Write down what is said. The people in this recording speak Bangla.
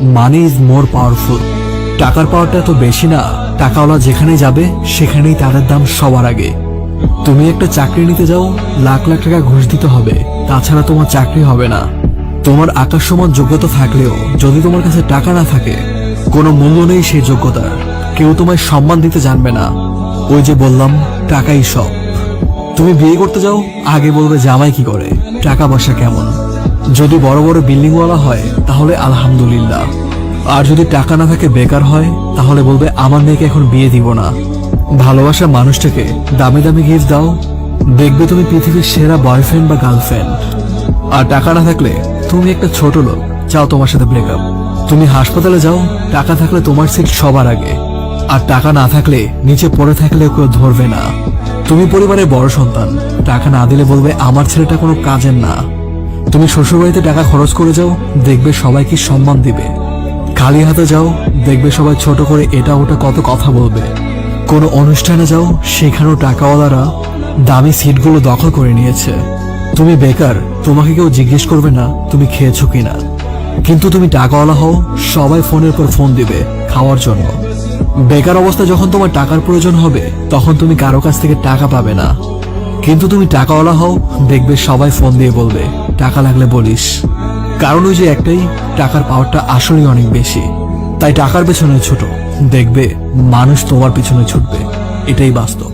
Money is more powerful. টাকার পাওয়ারটা এত বেশি না, টাকাওয়ালা যেখানে যাবে সেখানেই তাদের দাম সবার আগে। তুমি একটা চাকরি নিতে যাও, লাখ লাখ টাকা ঘুষ দিতে হবে, তাছাড়া তোমার চাকরি হবে না। তোমার আকাশ সমান যোগ্যতা থাকলেও যদি তোমার কাছে টাকা না থাকে, কোনো মূল্য নেই সেই যোগ্যতার। কেউ তোমায় সম্মান দিতে জানবে না। ওই যে বললাম, টাকাই সব। তুমি বিয়ে করতে যাও, আগে বলবে জামাই কি করে, টাকা পয়সা কেমন। যদি বড় বড় বিল্ডিংওয়ালা হয় তাহলে আলহামদুলিল্লাহ, আর যদি টাকা না থাকে বেকার হয় তাহলে বলবে আমার মেয়েকে এখন বিয়ে দিব না। ভালোবাসা মানুষটাকে দামি দামি গিফট দাও, দেখবে তুমি পৃথিবীর সেরা বয়ফ্রেন্ড বা গার্লফ্রেন্ড। আর টাকা না থাকলে তুমি একটা ছোট লোক, চাও তোমার সাথে ব্রেকআপ। তুমি হাসপাতালে যাও, টাকা থাকলে তোমার সিট সবার আগে, আর টাকা না থাকলে নিচে পড়ে থাকলে কেউ ধরবে না। তুমি পরিবারের বড় সন্তান, টাকা না দিলে বলবে আমার ছেলেটা কোনো কাজের না। তুমি শ্বশুরবাড়িতে টাকা খরচ করে যাও, দেখবে সবাই কি সম্মান দিবে। খালি হাতে যাও, দেখবে সবাই ছোট করে এটা ওটা কত কথা বলবে। কোনো অনুষ্ঠানে যাও, সেখানেও টাকাওয়ালারা দামি সিটগুলো দখল করে নিয়েছে। তুমি বেকার, তোমাকে কেউ জিজ্ঞেস করবে না তুমি খেয়েছো কিনা। কিন্তু তুমি টাকাওয়ালা হও, সবাই ফোনের পর ফোন দিবে খাওয়ার জন্য। বেকার অবস্থা যখন তোমার টাকার প্রয়োজন হবে, তখন তুমি কারো কাছ থেকে টাকা পাবে না। কিন্তু তুমি টাকাওয়ালা হও, দেখবে সবাই ফোন দিয়ে বলবে টাকা লাগলে বলিস। কারণ ওই যে একটাই, টাকার পাওয়ারটা আসলেই অনেক বেশি। তাই টাকার পেছনে ছোট, দেখবে মানুষ তোমার পিছনে ছুটবে। এটাই বাস্তব।